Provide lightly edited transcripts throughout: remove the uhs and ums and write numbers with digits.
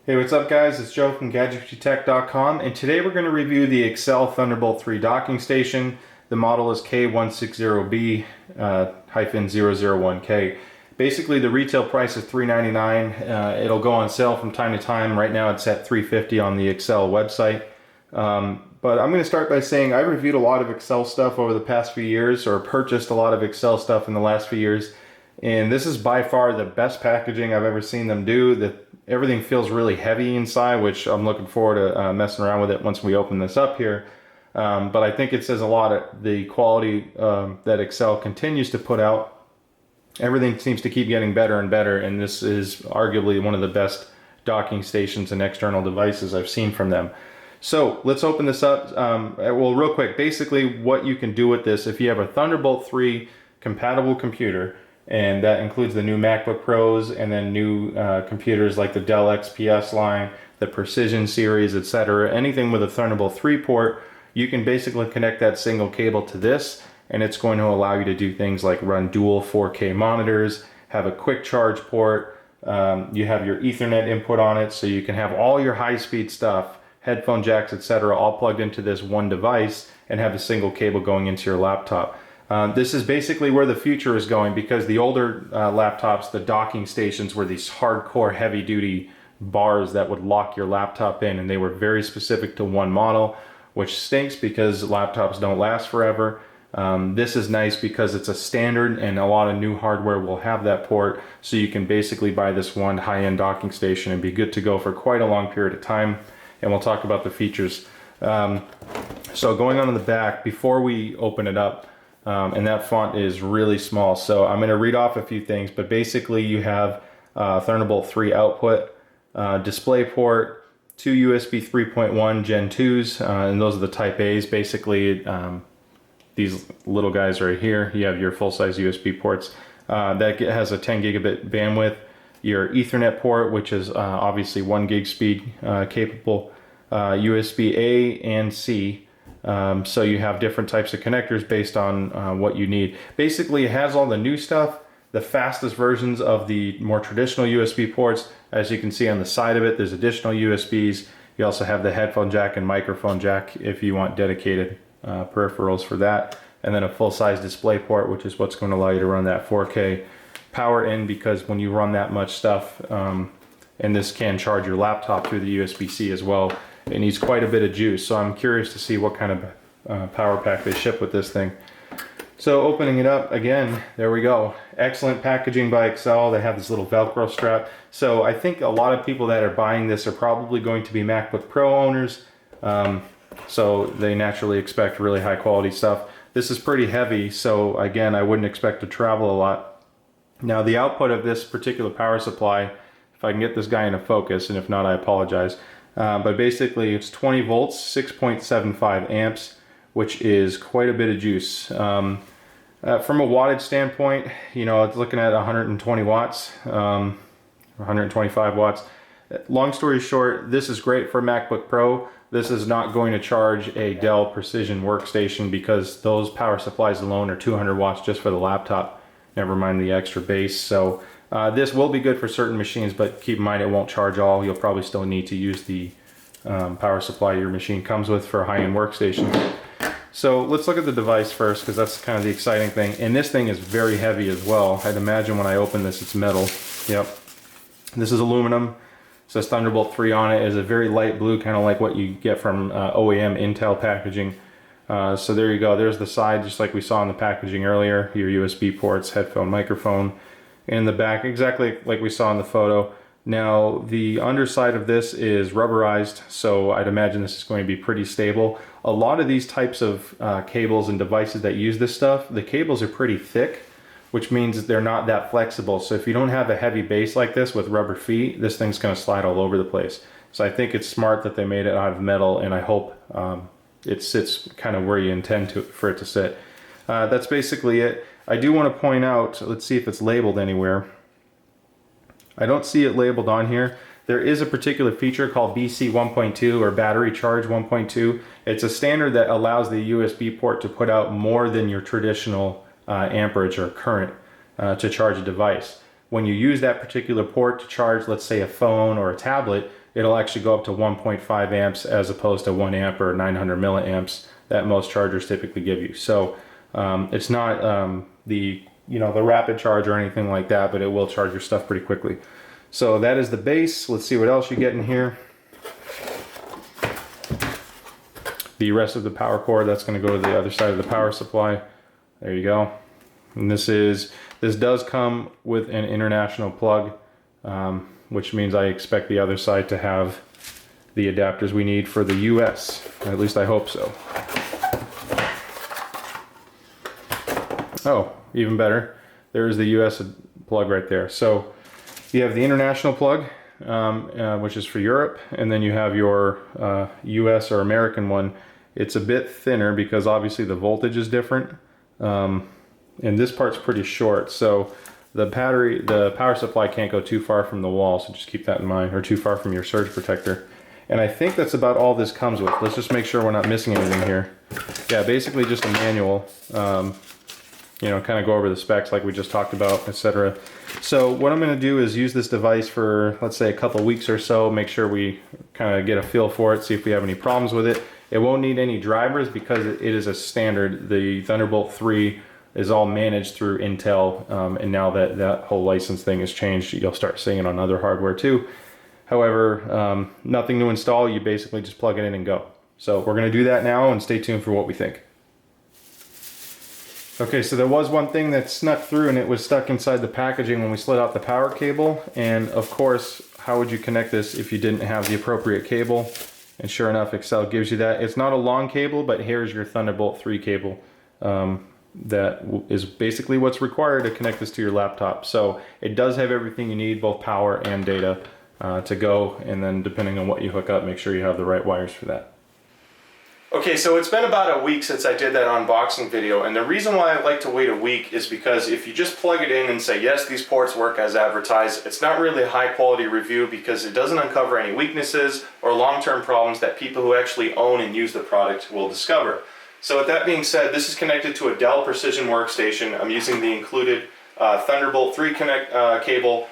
Hey, what's up guys? It's Joe from GadgetryTech.com, and today we're going to review the Accell Thunderbolt 3 docking station. The model is K160B-001K. Basically the retail price is $399. It'll go on sale from time to time. Right now it's at $350 on the Accell website. But I'm going to start by saying I reviewed a lot of Accell stuff over the past few years, or purchased a lot of Accell stuff in the last few years. And this is by far the best packaging I've ever seen them do. Everything feels really heavy inside, which I'm looking forward to messing around with it once we open this up here. But I think it says a lot of the quality that Accell continues to put out. Everything seems to keep getting better and better, and this is arguably one of the best docking stations and external devices I've seen from them. So let's open this up. Well, real quick, basically what you can do with this, if you have a Thunderbolt 3 compatible computer, and that includes the new MacBook Pros and then new computers like the Dell XPS line, the Precision series, etc. Anything with a Thunderbolt 3 port, you can basically connect that single cable to this, and it's going to allow you to do things like run dual 4K monitors, have a quick charge port, you have your Ethernet input on it, so you can have all your high-speed stuff, headphone jacks, etc., all plugged into this one device and have a single cable going into your laptop. This is basically where the future is going, because the older laptops, the docking stations, were these hardcore heavy-duty bars that would lock your laptop in, and they were very specific to one model, which stinks because laptops don't last forever. This is nice because it's a standard, and a lot of new hardware will have that port, so you can basically buy this one high-end docking station and be good to go for quite a long period of time, and we'll talk about the features. So going on in the back, before we open it up, and that font is really small, so I'm going to read off a few things, but basically you have Thunderbolt 3 output, Displayport, two USB 3.1 Gen 2s, and those are the Type A's. Basically these little guys right here, you have your full-size USB ports. That has a 10 gigabit bandwidth, your Ethernet port, which is obviously 1 gig speed capable, USB A and C. So you have different types of connectors based on what you need. Basically it has all the new stuff, the fastest versions of the more traditional USB ports. As you can see on the side of it, there's additional USBs. You also have the headphone jack and microphone jack if you want dedicated peripherals for that. And then a full-size display port, which is what's going to allow you to run that 4K power in, because when you run that much stuff, and this can charge your laptop through the USB-C as well, it needs quite a bit of juice, so I'm curious to see what kind of power pack they ship with this thing. So opening it up, again, there we go. Excellent packaging by Accell. They have this little Velcro strap. So I think a lot of people that are buying this are probably going to be MacBook Pro owners, so they naturally expect really high quality stuff. This is pretty heavy, so again, I wouldn't expect to travel a lot. Now the output of this particular power supply, if I can get this guy into focus, and if not I apologize, but basically it's 20 volts, 6.75 amps, which is quite a bit of juice. From a wattage standpoint, you know, it's looking at 120 watts, 125 watts. Long story short, this is great for MacBook Pro. This is not going to charge a Dell Precision workstation, because those power supplies alone are 200 watts just for the laptop, never mind the extra base. So this will be good for certain machines, but keep in mind it won't charge all. You'll probably still need to use the power supply your machine comes with for high-end workstations. So let's look at the device first, because that's kind of the exciting thing. And this thing is very heavy as well. I'd imagine when I open this it's metal. Yep. This is aluminum. It says Thunderbolt 3 on it. It is a very light blue, kind of like what you get from OEM Intel packaging. So there you go. There's the side, just like we saw in the packaging earlier. Your USB ports, headphone, microphone. And in the back, exactly like we saw in the photo. Now the underside of this is rubberized, so I'd imagine this is going to be pretty stable. A lot of these types of cables and devices that use this stuff, the cables are pretty thick, which means they're not that flexible. So if you don't have a heavy base like this with rubber feet, this thing's going to slide all over the place. So I think it's smart that they made it out of metal, and I hope it sits kind of where you intend for it to sit. That's basically it. I do want to point out, let's see if it's labeled anywhere. I don't see it labeled on here. There is a particular feature called BC 1.2, or battery charge 1.2. It's a standard that allows the USB port to put out more than your traditional amperage or current to charge a device. When you use that particular port to charge, let's say, a phone or a tablet, it'll actually go up to 1.5 amps as opposed to 1 amp or 900 milliamps that most chargers typically give you. So it's not the rapid charge or anything like that, but it will charge your stuff pretty quickly. So that is the base. Let's see what else you get in here. The rest of the power cord, that's going to go to the other side of the power supply. There you go. And this does come with an international plug, which means I expect the other side to have the adapters we need for the US. At least I hope so. Oh, even better. There's the US plug right there. So you have the international plug, which is for Europe, and then you have your US or American one. It's a bit thinner because obviously the voltage is different, and this part's pretty short, so the power supply can't go too far from the wall, so just keep that in mind, or too far from your surge protector. And I think that's about all this comes with. Let's just make sure we're not missing anything here. Yeah, basically just a manual, kind of go over the specs like we just talked about, etc. So what I'm going to do is use this device for, let's say, a couple weeks or so, make sure we kind of get a feel for it, see if we have any problems with it. It won't need any drivers because it is a standard. The Thunderbolt 3 is all managed through Intel, and now that that whole license thing has changed, you'll start seeing it on other hardware too. However, nothing to install, you basically just plug it in and go. So we're going to do that now, and stay tuned for what we think. Okay, so there was one thing that snuck through, and it was stuck inside the packaging when we slid out the power cable. And of course, how would you connect this if you didn't have the appropriate cable? And sure enough, Accell gives you that. It's not a long cable, but here's your Thunderbolt 3 cable. That is basically what's required to connect this to your laptop. So it does have everything you need, both power and data, to go. And then depending on what you hook up, make sure you have the right wires for that. Okay, so it's been about a week since I did that unboxing video, and the reason why I like to wait a week is because if you just plug it in and say, yes, these ports work as advertised, it's not really a high quality review because it doesn't uncover any weaknesses or long-term problems that people who actually own and use the product will discover. So with that being said, this is connected to a Dell Precision workstation. I'm using the included Thunderbolt 3 cable.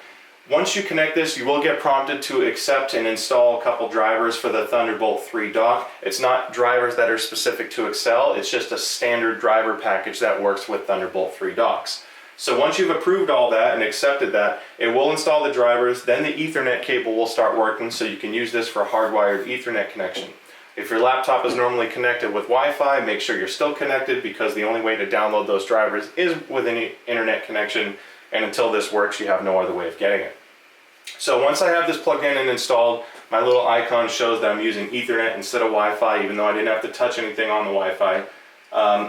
Once you connect this, you will get prompted to accept and install a couple drivers for the Thunderbolt 3 dock. It's not drivers that are specific to Accell, it's just a standard driver package that works with Thunderbolt 3 docks. So once you've approved all that and accepted that, it will install the drivers, then the Ethernet cable will start working, so you can use this for a hardwired Ethernet connection. If your laptop is normally connected with Wi-Fi, make sure you're still connected, because the only way to download those drivers is with an internet connection. And until this works, you have no other way of getting it. So once I have this plugged in and installed, my little icon shows that I'm using Ethernet instead of Wi-Fi, even though I didn't have to touch anything on the Wi-Fi.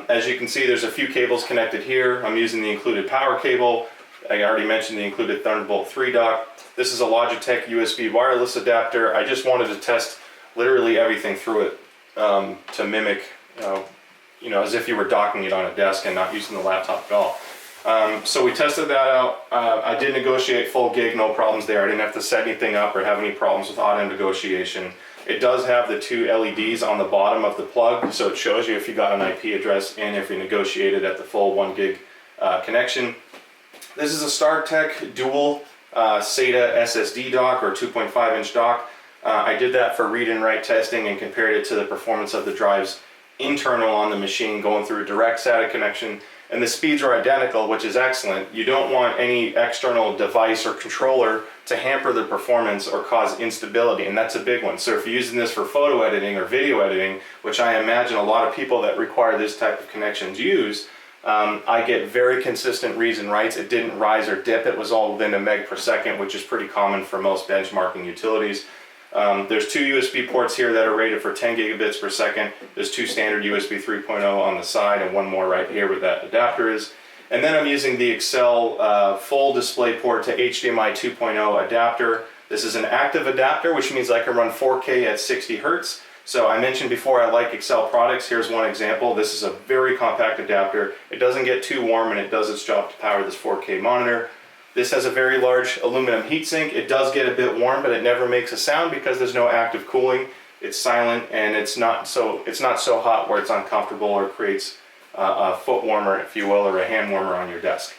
As you can see, there's a few cables connected here. I'm using the included power cable. I already mentioned the included Thunderbolt 3 dock. This is a Logitech USB wireless adapter. I just wanted to test literally everything through it to mimic, as if you were docking it on a desk and not using the laptop at all. So we tested that out. I did negotiate full gig, no problems there. I didn't have to set anything up or have any problems with auto negotiation. It does have the two LEDs on the bottom of the plug, so it shows you if you got an IP address and if you negotiated at the full 1 gig connection. This is a StarTech dual SATA SSD dock, or 2.5 inch dock. I did that for read and write testing and compared it to the performance of the drives internal on the machine going through a direct SATA connection. And the speeds are identical, which is excellent. You don't want any external device or controller to hamper the performance or cause instability, and that's a big one. So if you're using this for photo editing or video editing, which I imagine a lot of people that require this type of connections use, I get very consistent reads and writes. It didn't rise or dip. It was all within a meg per second, which is pretty common for most benchmarking utilities. There's two USB ports here that are rated for 10 gigabits per second. There's two standard USB 3.0 on the side and one more right here where that adapter is. And then I'm using the Accell full Displayport to HDMI 2.0 adapter. This is an active adapter, which means I can run 4K at 60 Hertz. So I mentioned before I like Accell products. Here's one example. This is a very compact adapter. It doesn't get too warm, and it does its job to power this 4K monitor. This has a very large aluminum heatsink. It does get a bit warm, but it never makes a sound because there's no active cooling. It's silent, and it's not so hot where it's uncomfortable or creates a foot warmer, if you will, or a hand warmer on your desk.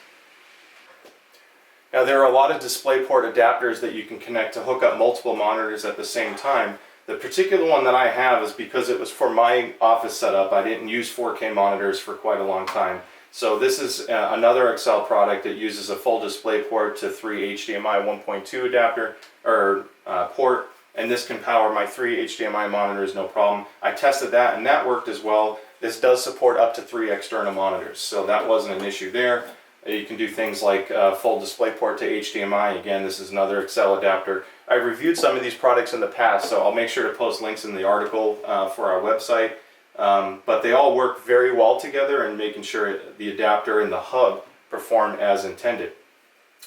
Now there are a lot of Displayport adapters that you can connect to hook up multiple monitors at the same time. The particular one that I have is because it was for my office setup. I didn't use 4K monitors for quite a long time. So this is another Accell product that uses a full DisplayPort to 3 HDMI 1.2 adapter or port, and this can power my 3 HDMI monitors no problem. I tested that and that worked as well. This does support up to 3 external monitors, so that wasn't an issue there. You can do things like full DisplayPort to HDMI. Again, this is another Accell adapter. I reviewed some of these products in the past, so I'll make sure to post links in the article for our website. But they all work very well together in making sure the adapter and the hub perform as intended.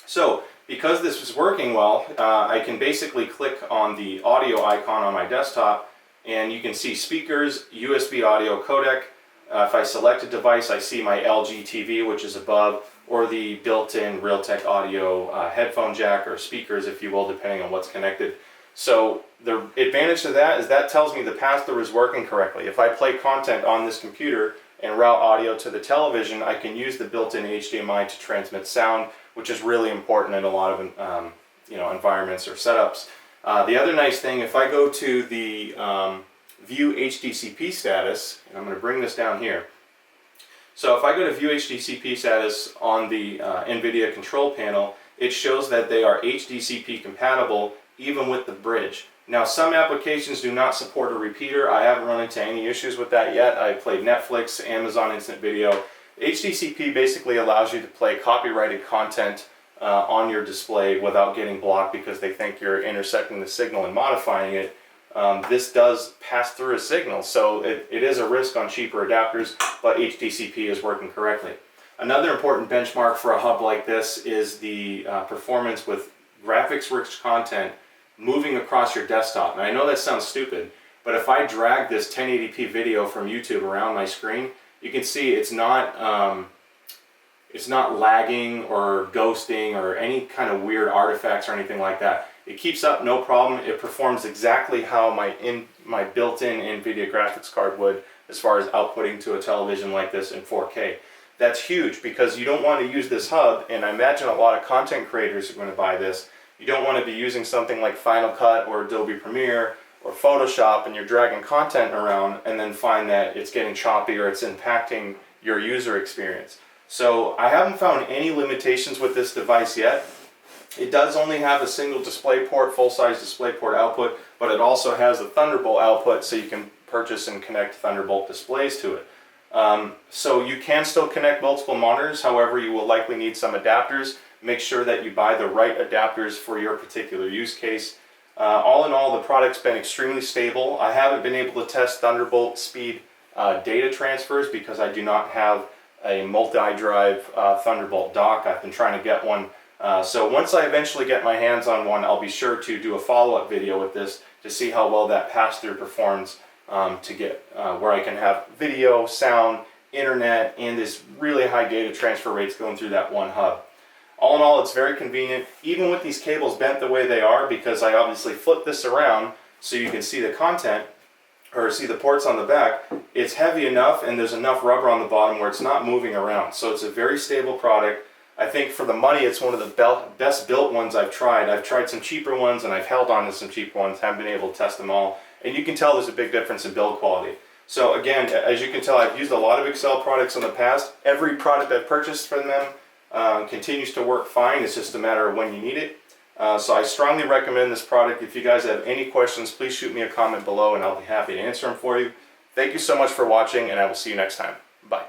So because this was working well, I can basically click on the audio icon on my desktop and you can see speakers, USB audio codec. If I select a device, I see my LG TV, which is above, or the built-in Realtek audio headphone jack or speakers, if you will, depending on what's connected. So the advantage to that is that tells me the pass-through is working correctly. If I play content on this computer and route audio to the television, I can use the built-in HDMI to transmit sound, which is really important in a lot of environments or setups. The other nice thing, if I go to the View Hdcp Status, and I'm going to bring this down here. So if I go to View Hdcp Status on the NVIDIA control panel, it shows that they are HDCP compatible even with the bridge. Now some applications do not support a repeater. I haven't run into any issues with that yet. I played Netflix, Amazon Instant Video. HDCP basically allows you to play copyrighted content on your display without getting blocked because they think you're intersecting the signal and modifying it. This does pass through a signal, so it is a risk on cheaper adapters, but HDCP is working correctly. Another important benchmark for a hub like this is the performance with graphics-rich content moving across your desktop. And I know that sounds stupid, but if I drag this 1080p video from YouTube around my screen, you can see it's not lagging or ghosting or any kind of weird artifacts or anything like that. It keeps up no problem. It performs exactly how my built-in NVIDIA graphics card would as far as outputting to a television like this in 4K. That's huge because you don't want to use this hub, and I imagine a lot of content creators are going to buy this. You don't want to be using something like Final Cut or Adobe Premiere or Photoshop and you're dragging content around and then find that it's getting choppy or it's impacting your user experience. So I haven't found any limitations with this device yet. It does only have a single DisplayPort, full-size DisplayPort output, but it also has a Thunderbolt output, so you can purchase and connect Thunderbolt displays to it. So you can still connect multiple monitors, however you will likely need some adapters. Make sure that you buy the right adapters for your particular use case. All in all, the product's been extremely stable. I haven't been able to test Thunderbolt speed data transfers because I do not have a multi-drive Thunderbolt dock. I've been trying to get one. So once I eventually get my hands on one, I'll be sure to do a follow-up video with this to see how well that pass-through performs to get where I can have video, sound, internet, and this really high data transfer rates going through that one hub. All in all, it's very convenient, even with these cables bent the way they are, because I obviously flip this around so you can see the content, or see the ports on the back. It's heavy enough and there's enough rubber on the bottom where it's not moving around. So it's a very stable product. I think for the money, it's one of the best built ones I've tried. I've tried some cheaper ones and I've held on to some cheap ones, haven't been able to test them all. And you can tell there's a big difference in build quality. So again, as you can tell, I've used a lot of Accell products in the past. Every product I've purchased from them continues to work fine. It's just a matter of when you need it. So I strongly recommend this product. If you guys have any questions, please shoot me a comment below and I'll be happy to answer them for you. Thank you so much for watching, and I will see you next time. Bye.